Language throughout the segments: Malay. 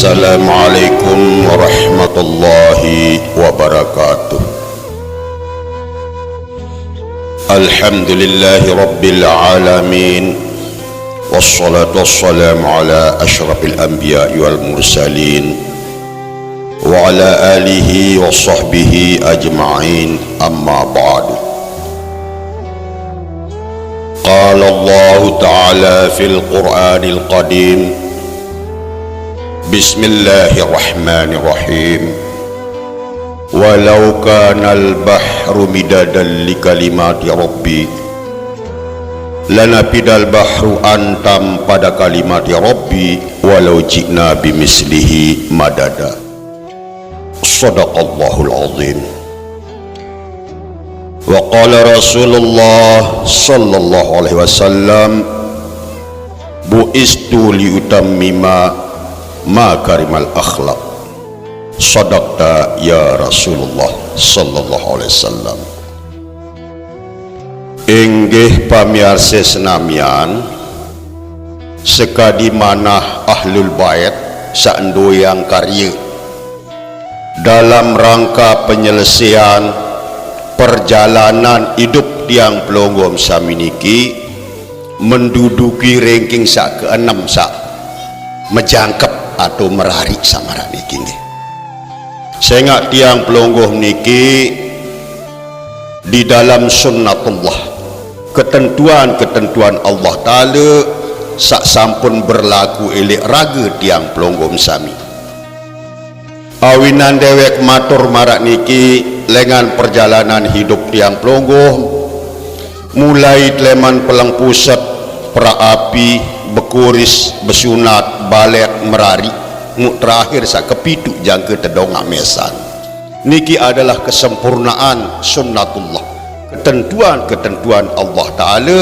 Assalamualaikum warahmatullahi wabarakatuh. Alhamdulillahi rabbil alamin, wassalatu wassalamu ala asyrafil anbiya'i wal mursalin wa ala alihi wa sahbihi ajma'in, amma ba'du. Qala Allah ta'ala fil Qur'anil qadim, Bismillahirrahmanirrahim. Walau kanal bahru midadan li kalimati rabbi lanafidal bahru antam pada kalimati rabbi walau ji'na bimislihi madada. Sadaqallahul azim. Wa qala Rasulullah sallallahu alaihi wasallam, bu'istu liutammima makarimal akhlaq. Sadaqta ya Rasulullah sallallahu alaihi wasallam. Inggih pamiarsa senamian, sekadi manah ahlul bait saenduyang karya dalam rangka penyelesaian perjalanan hidup tiang pelonggom saminiki menduduki ranking sak ke-6 sak menjangkep atau merarik samaran niki nggih. Sehingga tiang pelonggoh niki di dalam sunnatullah, ketentuan-ketentuan Allah Ta'ala sak sampun berlaku elek raga tiang pelonggoh sami. Awinan dewek matur marak niki lengan perjalanan hidup tiang pelonggoh mulai leman pelang pusat, perapi, bekuris, besunat, balet, merari, terakhir sak kepitu jangka tedongak mesan. Niki adalah kesempurnaan sunnatullah, ketentuan-ketentuan Allah Ta'ala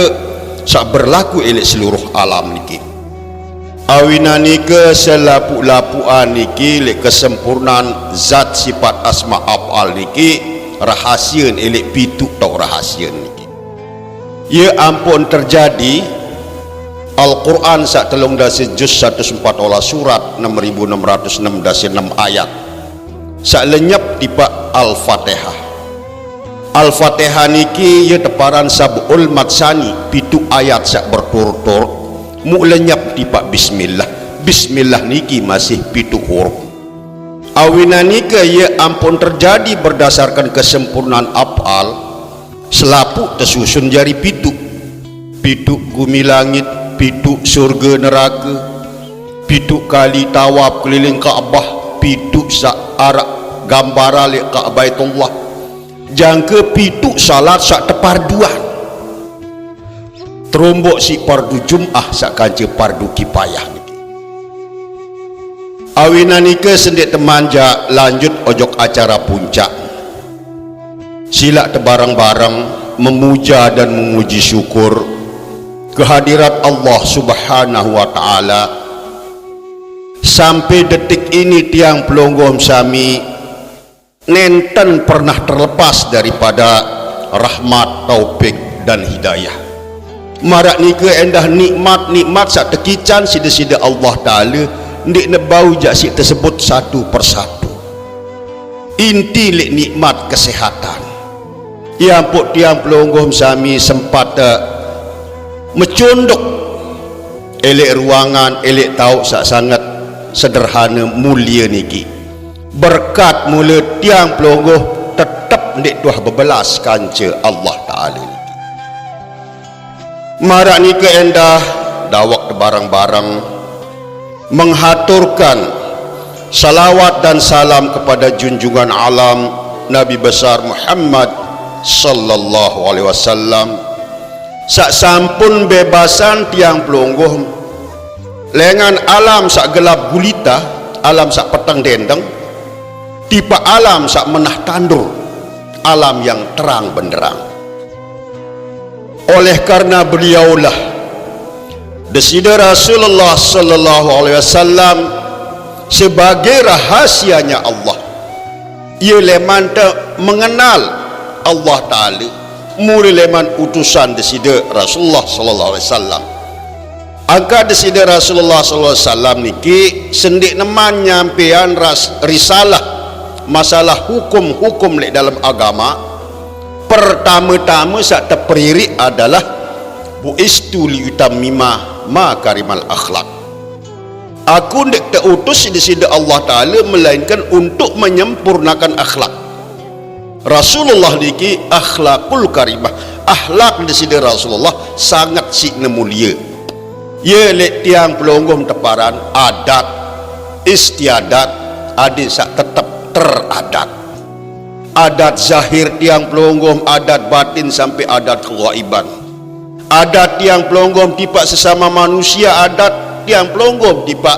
sak berlaku elek seluruh alam niki. Awina nika selapu-lapuan niki lek kesempurnaan zat sifat asma af'al niki rahasia elek pitu tau rahasia niki. Ya ampun terjadi Al-Quran sak telung dasi juz 104 olah surat 6606 dasi 6 ayat sak lenyap tiba Al-Fatihah. Al-Fatihah niki ya teparan sab'ul matsani pitu ayat sak berturut-turut mu lenyap tiba bismillah. Bismillah niki masih pitu huruf. Awina nika ya ampun terjadi berdasarkan kesempurnaan af'al selapu tersusun jari pitu. Pitu gumi langit, pitu surga neraka, pitu kali tawaf keliling Kaabah, pitu sak arak gambara li Ka'baitullah, jangka pitu salat sak teparduan, terombok si pardu Jum'ah sak kanca pardu kipayah niki. Awina nika sendik temanja lanjut ojok acara puncak, silak tebarang-barang memuja dan memuji syukur kehadirat Allah Subhanahu wa Ta'ala. Sampai detik ini tiang pelonggom sami nenten pernah terlepas daripada rahmat, taufik dan hidayah. Marak nika endah nikmat-nikmat sak tekican sida-sida Allah Ta'ala ndik nebau jak si tersebut satu persatu. Inti lek nikmat kesehatan ya ampun tiang pelonggom sami sempat mencondok elek ruangan, elek tahu sak sangat sederhana mulia niki. Berkat mula tiang pelonggoh tetap ndik tuah bebelas kanca Allah Ta'ala niki. Marak nika endah dawak barang-barang menghaturkan salawat dan salam kepada junjungan alam Nabi besar Muhammad sallallahu alaihi wasallam. Sak sampun bebasan tiang pelonggoh lengan alam sak gelap gulita, alam sak petang dendeng, tiba alam sak menah tandur, alam yang terang benderang. Oleh karena beliaulah desida Rasulullah sallallahu alaihi wasallam sebagai rahasianya Allah. Ia leman mengenal Allah Ta'ala, mula leman utusan desida Rasulullah sallallahu alaihi wasallam. angka desida Rasulullah sallallahu alaihi wasallam niki sendik neman nyampean risalah masalah hukum-hukum lek dalam agama. Pertama-tama sak terperirik adalah buistu liyutammima makarimal akhlak. Aku ndak terutus di sisi Allah Ta'ala melainkan untuk menyempurnakan akhlak. Rasulullah niki akhlakul karimah. Akhlak di sisi Rasulullah sangat sikna mulia. Ye lek tiang pelonggom teparan adat istiadat adin sak tetap teradat. Adat zahir tiang pelonggom, adat batin sampai adat keghaiban. Adat tiang pelonggom tipak sesama manusia, adat tiang pelonggom tipak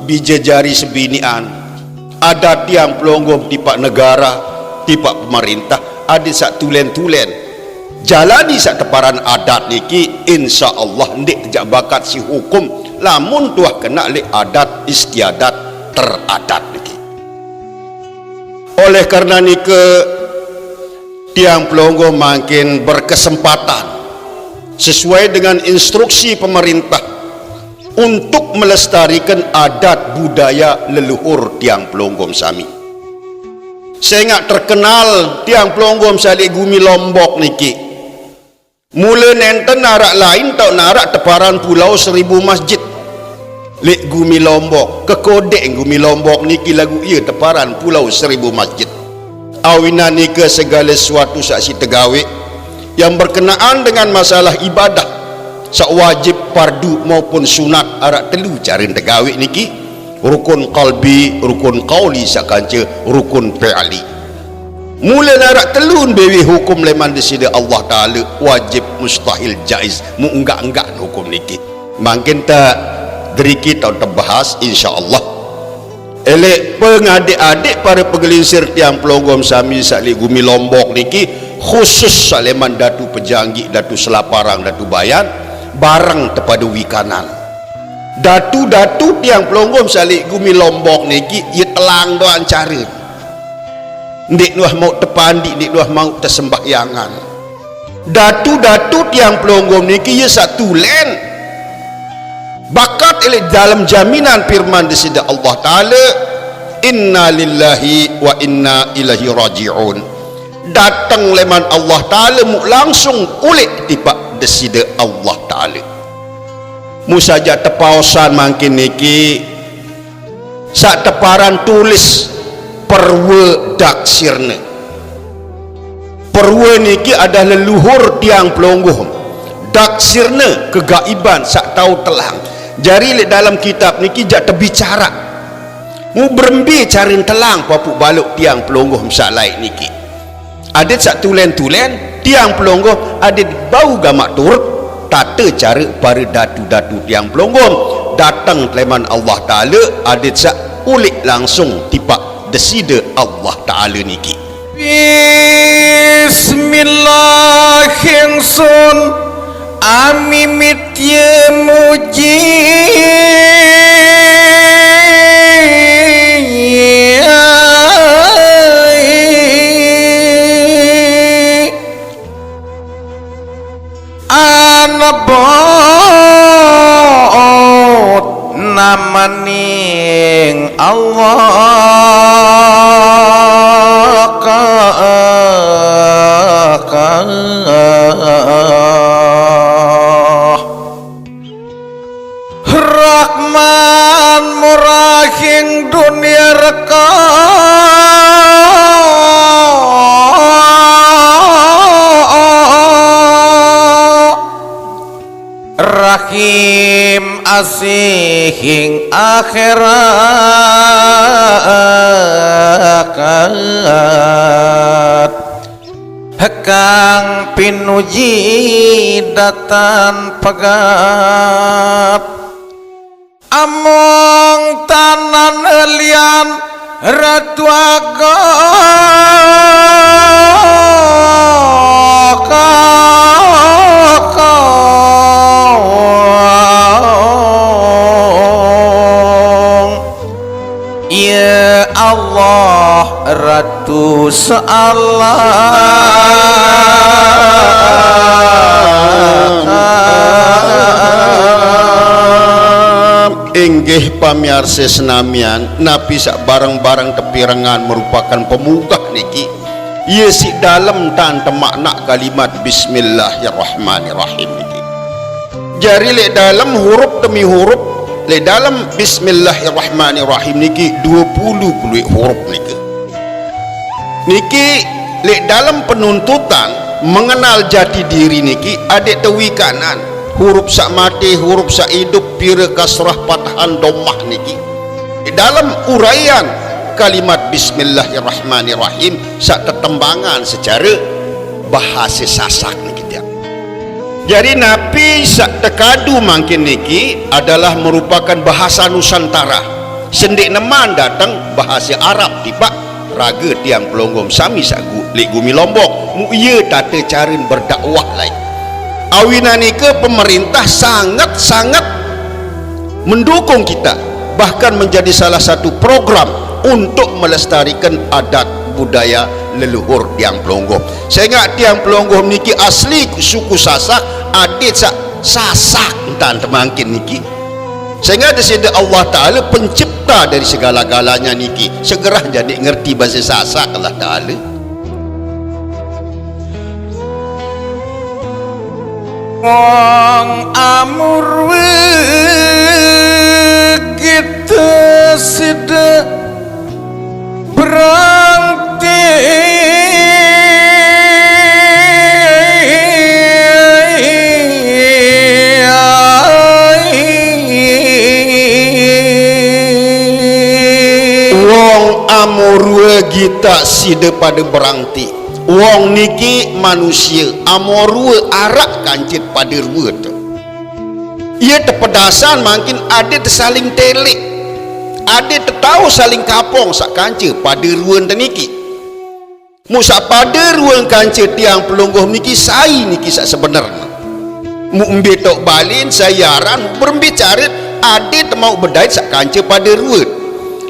bijejari sebinian, adat tiang pelonggom tipak negara, tipak pemerintah, ada sak tulen-tulen jalani sak teparan adat niki insyaallah ndik kejak bakat si hukum lamun tuah kena le adat istiadat teradat niki. Oleh karena nike tiang pelonggom makin berkesempatan sesuai dengan instruksi pemerintah untuk melestarikan adat budaya leluhur tiang pelonggom sami. Saya ingat terkenal tiang pelonggom salik Gumi Lombok niki. Mula nenten narak lain tau narak teparan pulau 1000 masjid. Lek Gumi Lombok, kekodek Gumi Lombok niki lagu ia teparan pulau 1000 masjid. Awina nika segala sesuatu saksi tegawe yang berkenaan dengan masalah ibadah sak wajib fardu maupun sunat arak telu carin tegawe niki, rukun qalbi, rukun qauli sakanca rukun fi'li. Mula narak telun bewi hukum leman disida Allah Ta'ala wajib mustahil jaiz mu enggak hukum niki. Makin tak deriki tau terbahas insyaallah. Elek pengadik-adik para pegelinsir tiang pelonggom sami sakli Gumi Lombok niki khusus saleman Datu Pejanggi, Datu Selaparang, Datu Bayan barang tepada wikanan. Datu-datu tiang pelonggom salik Gumi Lombok niki ia telang doan cara. Ndik nuah mau tepandi, ndik nuah mau tersembahyangan. Datu-datu tiang pelonggom niki ia satu len. Bakat elek dalam jaminan firman disida Allah Ta'ala, inna lillahi wa inna ilaihi raji'un. Datang leman Allah Ta'ala mu langsung ulik tipak desida Allah Ta'ala. Mu saja tepausan makin niki sak teparan tulis perwe daksirna. Perwe niki adalah leluhur tiang pelonggom, daksirna kegaiban sak tahu telang. Jari dalam kitab niki jak terbicara mu berembi carin telang papuk baluk tiang pelonggom sak lain niki. Ada sak tulen-tulen tiang pelonggom ada bau gamak turut tata cara para datu-datu tiang pelonggom datang leman Allah Ta'ala ada sak ulik langsung tipak desida Allah Ta'ala niki. Bismillahirrahmanirrahim. Amimit ye muji anabot namaning Allah Rahman murahing dunia reka Rahim asihing akhirat Hekang pinuji datan pegat among tanan elian ratu ya Allah ratu sealah Inggih pamiarsa senamian, napi sak barang-barang tepirangan merupakan pemugah niki. Ia si dalam dan makna kalimat Bismillahirrahmanirrahim niki. Jari le dalam huruf demi huruf, le dalam Bismillahirrahmanirrahim niki 20 huruf niki. Niki le dalam penuntutan mengenal jati diri niki adik tewi kanan. Huruf sak mati, huruf sak hidup, pira kasrah patahan domah niki. Di dalam uraian kalimat Bismillahirrahmanirrahim sak tetembangan secara bahasa Sasak niki dia. Jadi napi sak tekadu mangkin niki adalah merupakan bahasa Nusantara. Sendik neman datang bahasa Arab tiba raga tiang pelonggom sami sak gumi Lombok mu ieu tata carin berdakwah lain. Awinani ke pemerintah sangat-sangat mendukung kita, bahkan menjadi salah satu program untuk melestarikan adat budaya leluhur tiang pelonggom. Sehingga tiang pelonggom niki asli suku Sasak, adik Sasak dan temangkin niki. Sehingga disini Allah Ta'ala pencipta dari segala-galanya niki segera jadi ngerti bahasa Sasak Allah Ta'ala. Wong amur kita sida berangti wong amur kita sida pada berangti. Wong niki manusia amorue arak kancit pada rua tu. Ia terpedasan makin ada tersaling telik, ada tertahu saling kapong sak kancit pada ruan niki. Musa pada ruan kancit tiang pelungguh niki sai niki sak sebenarnya. Mu embetok balin sayaran berbicara ada temau bedait sak kancit pada ruan.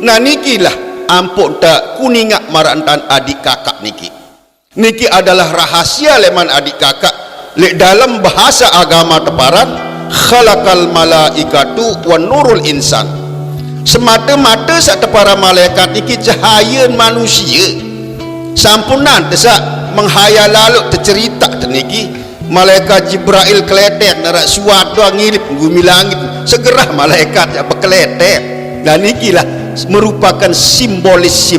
Nah nikilah ampun tak kuningak marantan adik kakak niki. Niki adalah rahasia leman adik kakak le dalam bahasa agama teparan khalaqal malaikatu wan nurul insan. Semata-mata sak tepara malaikat niki cahaya manusia. Sampunan desak menghayal lalu tercerita teniki malaikat Jibril keletek narak suatu ngilip bumi langit segera malaikat ya berkeletek. Dan nikilah merupakan simbolis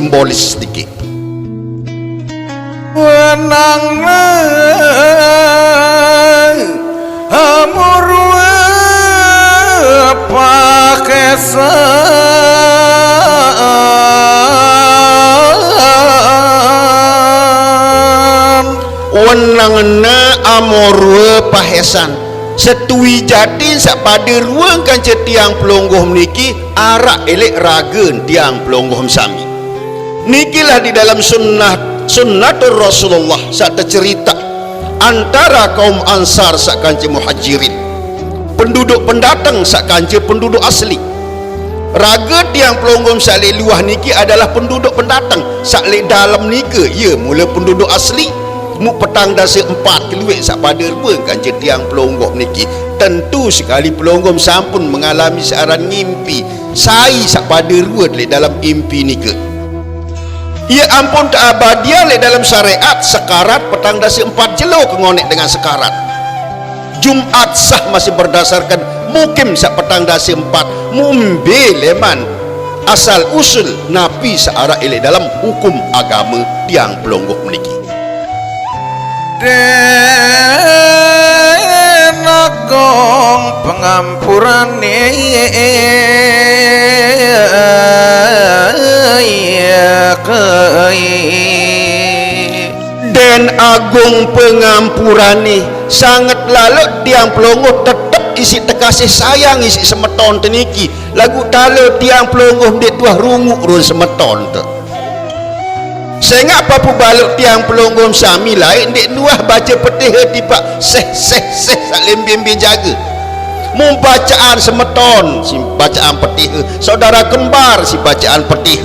niki. wenang amur pakai wenangna amor pahesan setui jati sak pada ruang kanca tiang pelonggoh niki arak elek ragen tiang pelonggoh sami nikilah di dalam sunnatur Rasulullah sak tercerita antara kaum Ansar sak kanca muhajirin penduduk pendatang sak kanca penduduk asli raga tiang pelonggoh sak lek luah niki adalah penduduk pendatang sak lek dalam nika ya mula penduduk asli mu petang dasi 4 keluik sak pada ruang kanca tiang pelonggom niki tentu sekali pelonggom sampun mengalami searan ngimpi sai sak pada ruang le dalam impi nika ia ampun tak abadia le dalam syariat sekarat petang dasi 4 jelo kengonek dengan sekarat Jumat sah masih berdasarkan mukim sak petang dasi 4 mumbe leman asal usul napi searah ele dalam hukum agama tiang pelonggom niki denagong pengampuran dan agung pengampurani sangat lalu tiang pelongoh tetap isi terkasih sayang isi semeton teniki lagu talo tiang pelongoh dia tuah runguk run semeton tu sehingga apa balik tiang pelonggom sami lain dek nuah baca petih tiba seh salim bimbi jaga membacaan semeton si bacaan petih saudara kembar si bacaan petih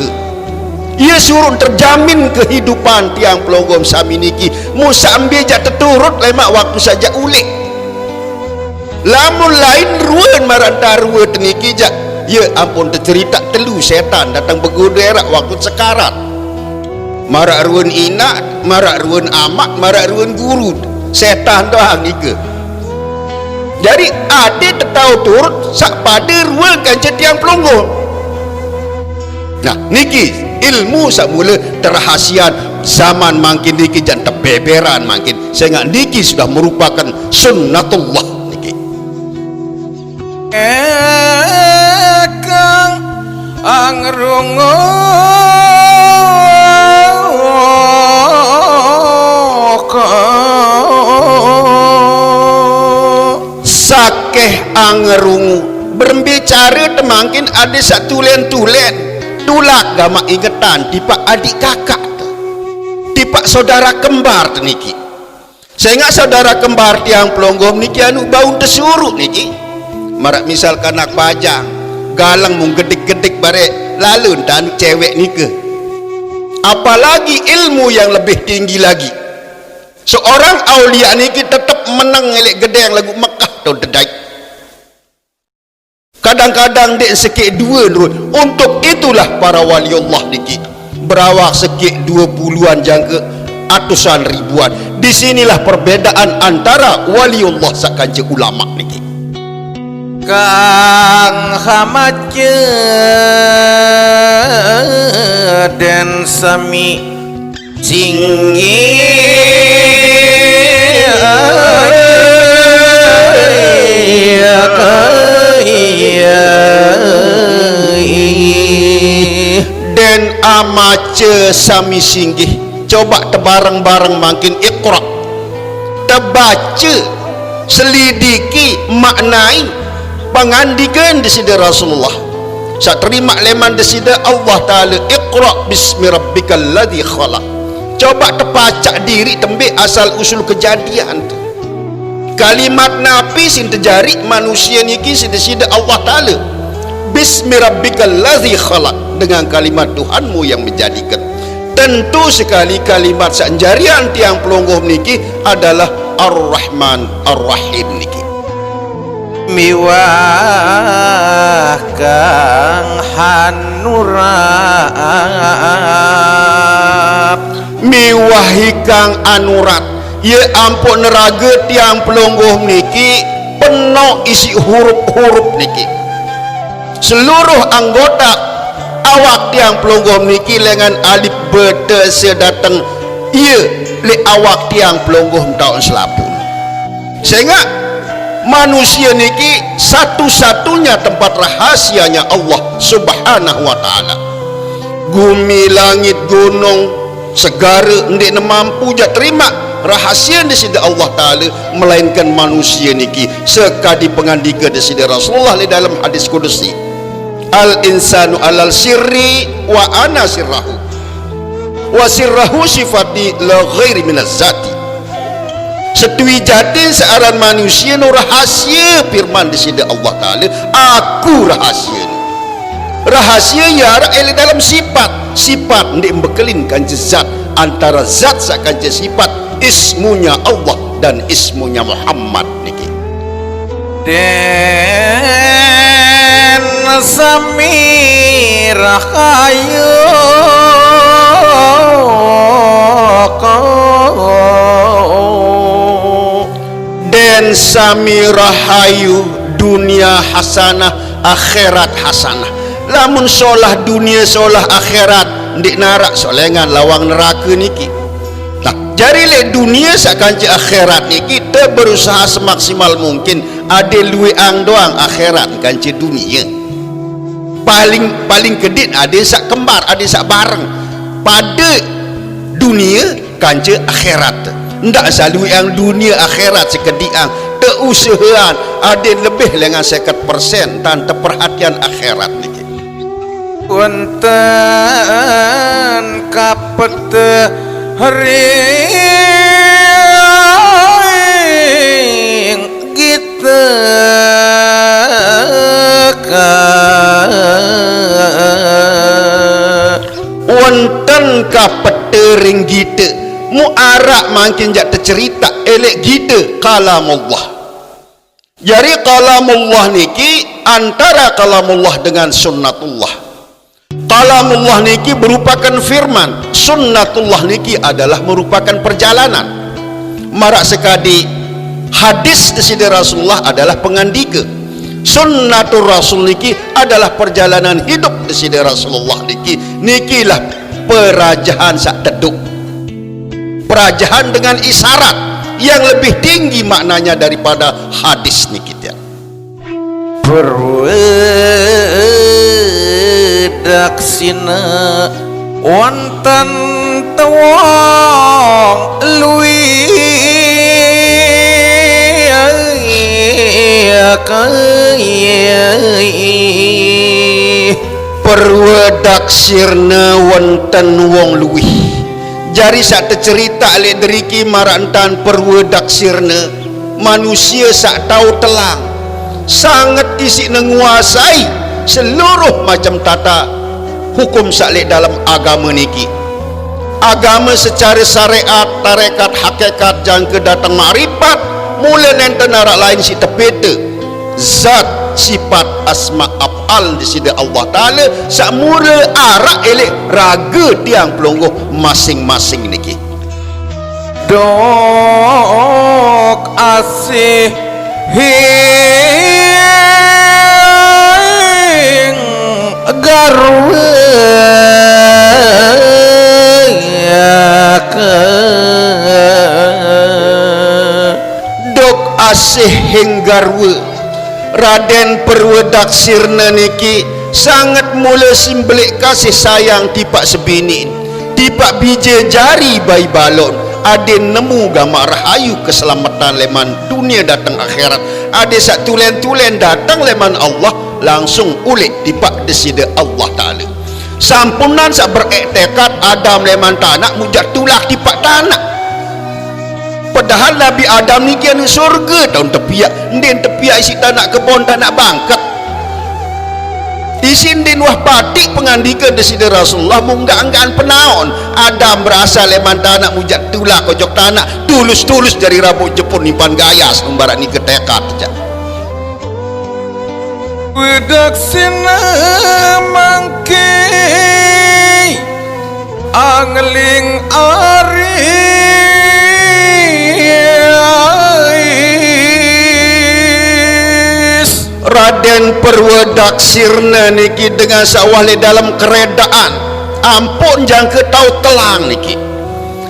ia suruh terjamin kehidupan tiang pelonggom sami niki musa ambil jak terturut lemak waktu saja ulik lamun lain ruan maranta ruan teniki jak ya ampun tercerita telu setan datang bergoda waktu sekarat. Marak ruan inak, marak ruan amak, marak ruan guru. Setan tu hang nika. Jadi ada tetau turut sak pada ruan kanca tiang pelunggu. Nah, niki ilmu sak mula terhasian zaman makin niki jangan terbeberan makin. Saya ingat niki sudah merupakan sunnatullah niki. Kang angrungo sakeh angerungu berbicara temangkin ada satu tulen tulak gama ingetan tipak adik kakak tipak saudara kembar niki. Saya ingat saudara kembar tiang pelonggom niki anu bau tersuruk niki. Marak misalkan nak pajang galang mung gedik-gedik bare lalu dan cewek nika. Apalagi ilmu yang lebih tinggi lagi. Seorang aulia niki tetap menang elek gedeng lagu Mekah tu dedai. Kadang-kadang dek sekik dua nurut. Untuk itulah para waliullah niki berawak sekik 20-an jangka atusan ribuan. Disinilah perbedaan antara waliullah sakanca ulama niki. Kang hamatje dan sami singgi dan amace sami singgih. Coba tebareng-bareng makin Iqra, terbaca selidiki maknai pangandikan desida Rasulullah. Sak terima leman desida Allah Ta'ala, Iqra bismi rabbikal ladzi khalaq. Coba terpacak diri tembe asal usul kejadian tu. Kalimat Nabi sin terjari manusia niki desida Allah Ta'ala, bismi rabbikal ladzi khalaq, dengan kalimat Tuhanmu yang menjadikan. Tentu sekali kalimat sanjarian tiang pelungguh niki adalah Ar-Rahman Ar-Rahim niki. Miwah kang hanurat, miwahi kang anurat. Ya ampun neraga tiang pelungguh niki penuh isi huruf-huruf niki. Seluruh anggota awak tiang pelungguh niki dengan alif beta sedatang ia le awak tiang pelungguh tahun selapun. Sehingga manusia niki satu-satunya tempat rahasianya Allah Subhanahu wa Ta'ala. Bumi, langit, gunung, segara ndik mampu ja terima rahasia desida Allah Ta'ala, melainkan manusia niki sekadi pengandika desida Rasulullah di dalam hadis kudusi, al insanu alal sirri wa ana sirrahu wa sirrahu sifati la ghairi minaz zati. Setui jati searan manusia nu rahasia firman desida Allah Ta'ala, aku rahasia ni. Rahasia ya ele dalam sifat ndik bekelinkan zat, antara zat sakan sifat ismunya Allah dan ismunya Muhammad niki. Den sami rahayu den sami rahayu, dunia hasanah akhirat hasanah. Lamun solah dunia solah akhirat ndik narak solengan lawang neraka niki. Nah, jari le dunia sakanci akhirat niki kita berusaha semaksimal mungkin ada luang doang akhirat kanci dunia. Paling kedit ada sak kembar, ada sak bareng pada dunia kanci akhirat. Ndak selalu yang dunia akhirat sekediang teusahaan ada lebih dengan 50% dan perhatian akhirat niki. Wonten kapet ring kita wonten kapet ring kita muarak makin jak tercerita elek kita kalam Allah. Jadi kalamullah niki antara kalamullah dengan sunnatullah. Kalamullah niki merupakan firman, sunnatullah niki adalah merupakan perjalanan. Marak sekali hadis dari Rasulullah adalah pengandika. Sunnatul Rasul niki adalah perjalanan hidup dari Rasulullah niki. Nikilah perajahan sak teduk. Perajahan dengan isyarat yang lebih tinggi maknanya daripada hadis niki dia. Perwedaksina wonten tawang luwi perwedaksirna wonten wong luwih. Jari sak cerita alek deriki marantan perwedaksirna manusia sak tahu telang sangat isi menguasai seluruh macam tata hukum saleh dalam agama niki. Agama secara syariat, tarekat, hakikat, jangka datang makrifat, mula nenten arak lain si tepete zat sifat asma af'al di sini Allah Ta'ala sak mula arak elek raga tiang pelonggoh masing-masing niki. Dok asih hing garwe dok asih hing garwe Raden Perwedaksirna niki sangat mula simbolik kasih sayang tipak sebini tipak bije jari bayi balon aden nemu gambar rahayu keselamatan leman dunia datang akhirat ade sak tulen-tulen datang leman Allah langsung ulik tipak desida Allah Ta'ala sampunan sak beriktekad Adam leman tanak mujak tulah tipak tanak. Padahal Nabi Adam ni kian surga tahun tepiak ndin tepiak isi tanak kebon tanak bangkat isin din wah patik pengandika desida Rasulullah munggah-anggaan penaon Adam berasal leman tanak mujak tulah kojok tanak tulus-tulus dari rambut Jepun nimpan gayas membarak ni ketekat saja wedaksina mangke angling ari Raden Perwedaksirna niki dengan sawale dalam keredaan ampun jangka tahu telang niki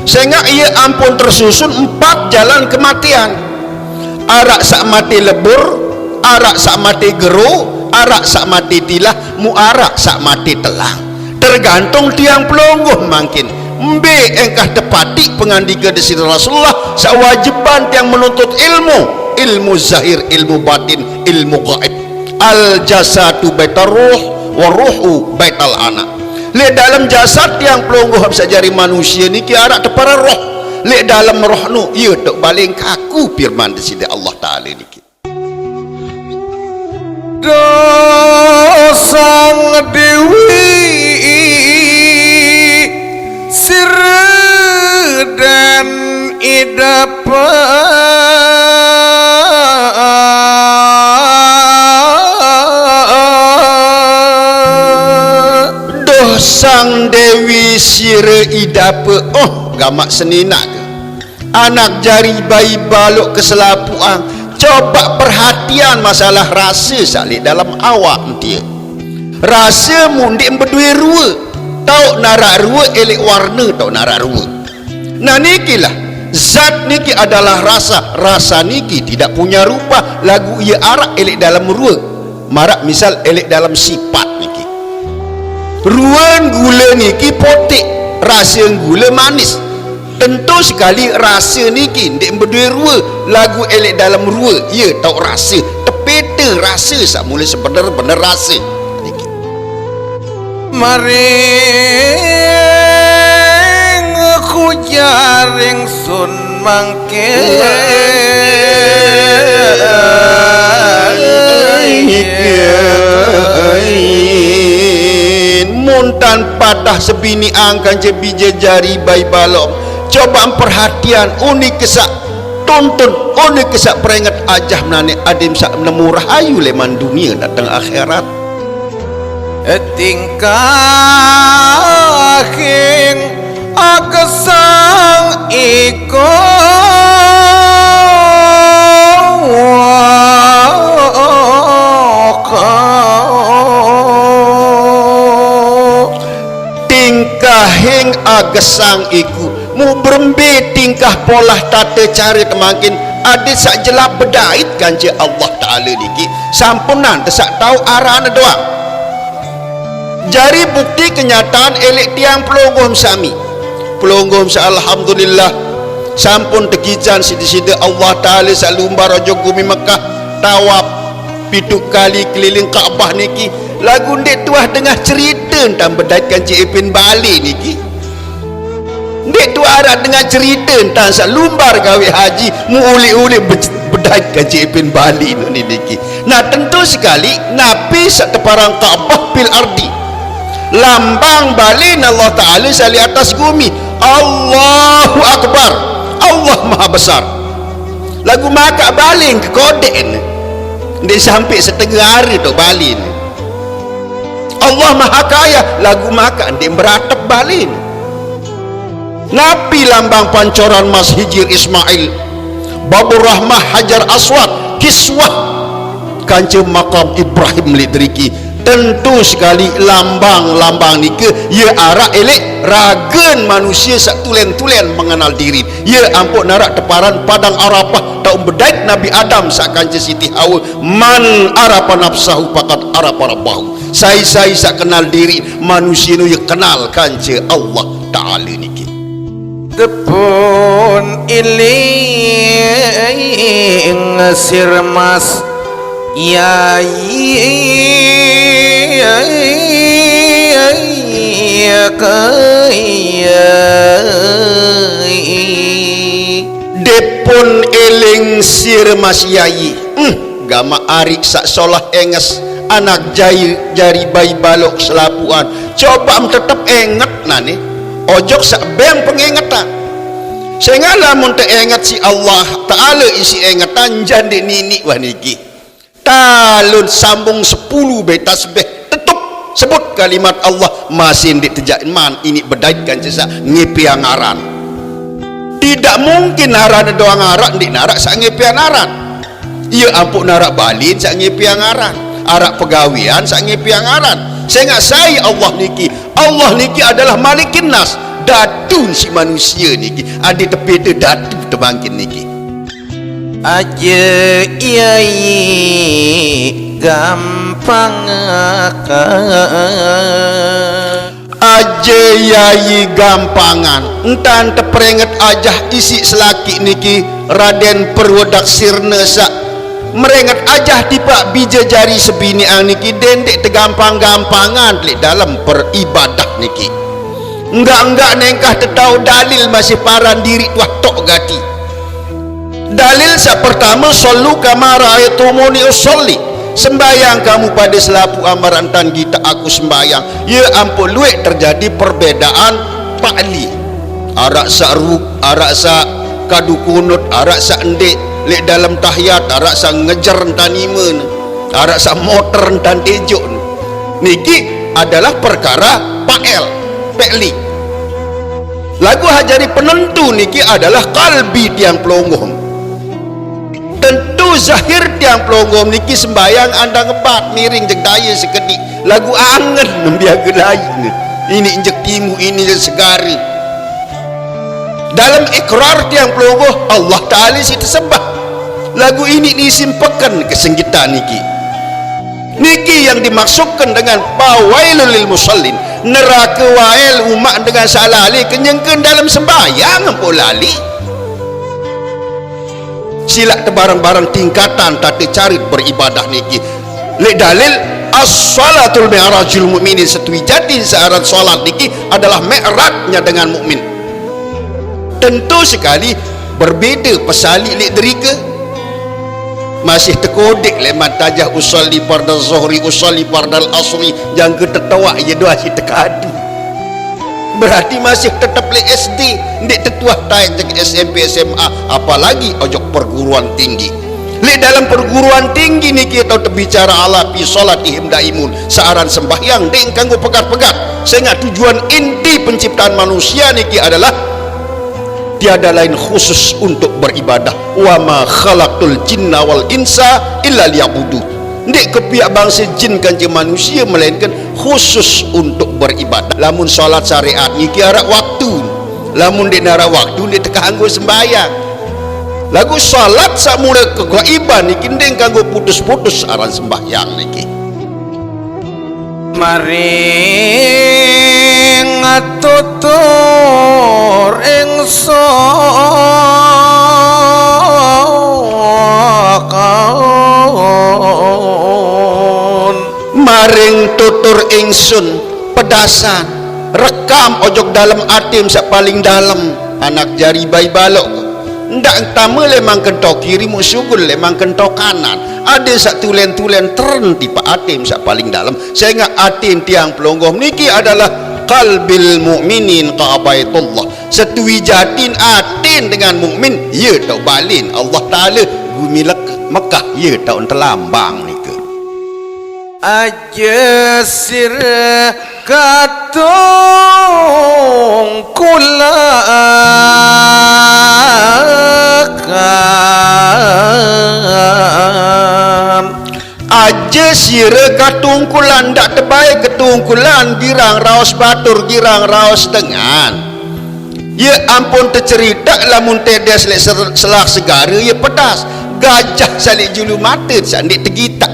sehingga ia ampun tersusun 4 jalan kematian arak sak mati lebur arak sak mati geru arak sak mati tilah muarak sak mati telang tergantung tiang pelonggoh mangkin mbe engkah tepati pengandika desir Rasulullah sawajiban yang menuntut ilmu zahir, ilmu batin, ilmu gaib. Al jasadu baitar ruh wa ruhu baital anak. Le dalam jasad yang pelonggoh bisa jari manusia ni ki arak tepara roh. Le dalam roh nu ia tok baling kaku firman desida Allah Taala niki. Dosang dewi sir dan idapa Sang Dewi sire idape gamak senina ke anak jari bayi balok keselapuan coba perhatian masalah rasa salik dalam awak dia rasa mundik berdua rua tau narak rua elek warna tau narak rua nah nikilah zat niki adalah rasa niki tidak punya rupa lagu ia arak elek dalam rua marak misal elek dalam sifat niki ruan gula niki potik rasa gula manis tentu sekali rasa niki ndek berdua rua lagu elek dalam rua ia tahu rasa tepeta rasa sak mula sebenar-benar rasa niki maring aku jaring sun mangke muntan patah sebini angkan je bije jari bayi balok coba perhatian unik kesak tuntun unik kesak peringat ajah menane adim sak nemu rahayu leman dunia datang akhirat. Tingkahing agesang iko tingkahing agesang iku mu berembe tingkah polah tata cari temakin adit sak jelap bedait kanci Allah Ta'ala niki sampunan tesak tahu arahna doang. Jari bukti kenyataan elek tiang pelonggom sami pelonggom sa alhamdulillah sampun tekijan sida-sida Allah Ta'ala salumbar rojo gumi Mekah tawaf piduk kali keliling Kaabah niki lagu ndek tuah tengah cerita tentang bedait kanci Ipin Bali niki ndek tuah ada tengah cerita tentang salumbar gawe haji mu uli-uli bedait kanci Ipin Bali niki. Nah tentu sekali Nabi sak teparang Kaabah pil ardi lambang balin Allah Ta'ala sali atas bumi Allahu Akbar Allah Maha Besar lagu maka baling ke koden dia sampai setengah hari tu balin Allah Maha Kaya lagu maka dia beratap balin Nabi lambang pancoran Mas Hijir Ismail Babur Rahmah Hajar Aswad Kiswah kancing makam Ibrahim Lidriki tentu sekali lambang-lambang ni ke ia arak elek ragen manusia sak tulen-tulen mengenal diri ia ampun narak teparan padang Arafah tahu bedait Nabi Adam sak kanca Siti Hawa man arafa nafsahu faqad arafa rabbahu sai-sai sak kenal diri manusia nu ia kenal kanca Allah Ta'ala niki tepun iling sirmas yai depon eling sir Mas Yai gama arik sak solah enges anak jari bayi balok selapuan coba tetep enget nani ojok sak beng pengengetan sehingga lamun teingat si Allah Ta'ala isi engetan jadi nini waniki talun sambung 10 betasbeh tetap sebut kalimat Allah masih ditejak man ini bedaitkan cesa ngipiang aran tidak mungkin aran doang arak di narak sak ngipiang aran iya ampun narak balin sak ngipiang aran arak pegawian sak ngipiang aran sehingga saya Allah niki adalah malikin nas datun si manusia niki adi tepi datu tebangkin niki aja yai gampang aja yai gampangan entan teperinget ajah isi selaki niki Raden Perwodak Sirna sak merenget ajah tiba bija jari sebini ang niki dendek tegampang-gampangan li dalam beribadah niki enggak nengkah tetau dalil masih paran diri tuah tok gati dalil sa pertama sallu kama ra'aytumuni usolli sembayang kamu pada selapu amaran tan kita aku sembayang ya ampun luek terjadi perbedaan pakli arak sa ruk arak sa kadu kunut arak sa endek lek dalam tahiyat arak sa ngejar tanimen arak sa motor dan ejo niki adalah perkara pakli lagu hajari penentu niki adalah kalbi tiang pelonggom tentu zahir tiang pelonggom niki sembayang anda ngebat miring jeng daya sekedik lagu angen membiaga lain ini injek timu ini segari dalam ikrar tiang pelonggom Allah Ta'ala si tersembah lagu ini disimpakan kesenggitan niki yang dimaksudkan dengan fawailul lil musallin neraka wail umat dengan salali kenyengkeun dalam sembahyang ampun lali silak tebarang-barang tingkatan tata carit beribadah niki lek dalil as-salatul mi'rajul mu'minin setui jadi syarat salat niki adalah mi'rajnya dengan mukmin tentu sekali berbeza pesali lek derika masih terkodek lemat tajah usolli fardal zuhri usolli fardal asri yang ketetawa ya doa si tekadu berarti masih tetap le SD ndek tetuah taik jeung SMP SMA apalagi ojok perguruan tinggi Li dalam perguruan tinggi niki atau terbicara ala fi salatihim daimun searan sembahyang deng kanggo pegat-pegat sehingga tujuan inti penciptaan manusia niki adalah tiada lain khusus untuk beribadah. Wa ma khalaqtul jinna wal insa illa liya'budu. Ndik kepiak bangsa jin kanjeng manusia melainkan khusus untuk beribadah. Lamun salat syariat niki arak waktu, lamun dik narak waktu ndik teka anggo sembahyang. Lagu salat sak mula kegaiban niki ndeng kanggo putus-putus aran sembahyang niki. Maring tutur ingsun, Maring tutur ingsun pedasan rekam ojok dalam atim sak paling dalam anak jari bayi balok. Ndak tama lemang kentok kiri musugul lemang kentok kanan. Ada sak tulen-tulen teren tipe atim sak paling dalam sehingga atim tiang pelonggoh niki adalah qalbil mu'minin ka'abaitullah. Setui jatin atin dengan mukmin ya tau balin Allah Ta'ala bumi Mekah ya tau terlambang nika. aja sir katung kulakan aja sira katungkulan ndak terbaik ketungkulan girang raos batur girang raos dengan ya ampun tercerita lamun tedes lek selah segara ya pedas gajah salik julu mata sandik tergitak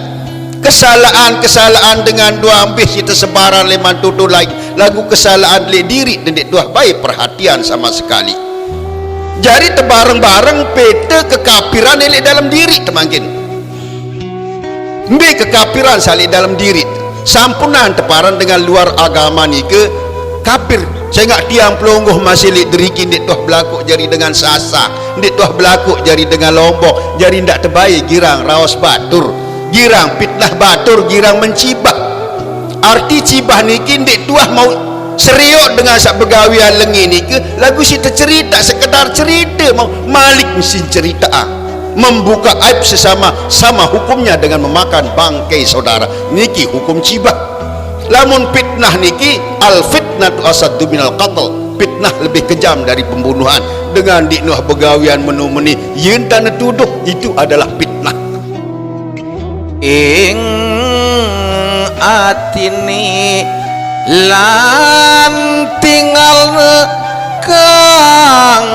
kesalahan dengan dua ambis kita sebaran leman tutur lagi lagu kesalahan lek diri dan dek dua baik perhatian sama sekali. Jadi tebareng-bareng peta kekafiran lek dalam diri temangkin mbi kekafiran salik dalam diri sampunan teparan dengan luar agama ni ke kafir sehingga tiang pelonggoh masih lek derikin dek tuah belakuk jari dengan sasak dek tuah belakuk jari dengan lombok jari ndak terbaik girang raos batur girang fitnah batur girang mencibah. Arti cibah niki dek tuah mau seriuk dengan sak begawian lengi niki lagu si tercerita sekedar cerita mau malik mesin cerita membuka aib sesama sama hukumnya dengan memakan bangkai saudara niki hukum cibah. Lamun fitnah niki al fitnatu asaddu minal qatl, fitnah lebih kejam dari pembunuhan. Dengan diknuh begawian menumeni yen tanah tuduh itu adalah fitnah. ing atine lan tinggal kang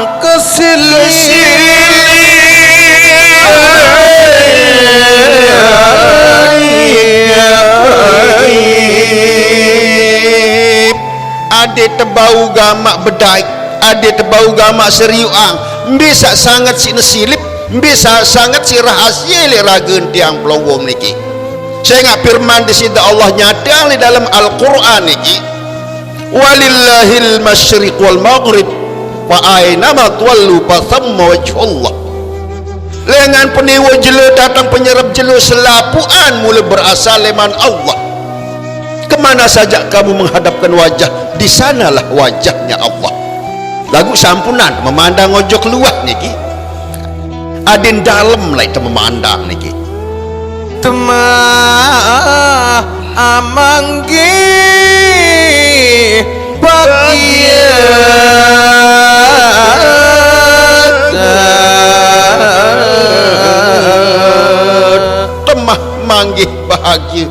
ade tebau gamak bedaik ade tebau gamak seriuang bisa sangat si nesilip bisa sangat si rahasia le ragen tiang pelonggong niki sehingga firman di sini Allah nyata di dalam Al-Quran niki walillahil masyriq wal maghrib wa aynama tuwallu fa thamma wajhullah. Lengan peniwa jelo datang penyerap jelo selapuan mula berasal leman Allah. Kemana saja kamu menghadapkan wajah di sanalah wajahnya Allah. Lagu sampunan memandang ojok luah niki adin dalam lah itu memandang niki temah amanggi bahagia temah manggih bahagia.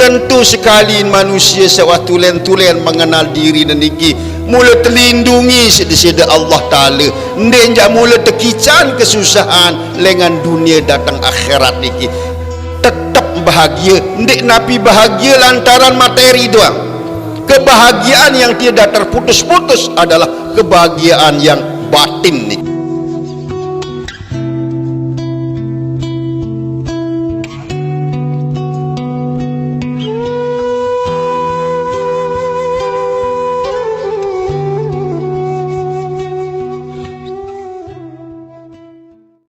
Tentu sekali manusia sewaktu tulen mengenal diri dan niki mula terlindungi sedesida Allah Ta'ala ndenja mula tekican kesusahan lengan dunia datang akhirat niki tetap bahagia ndek napi bahagia lantaran materi doang. Kebahagiaan yang tidak terputus-putus adalah kebahagiaan yang batin nih.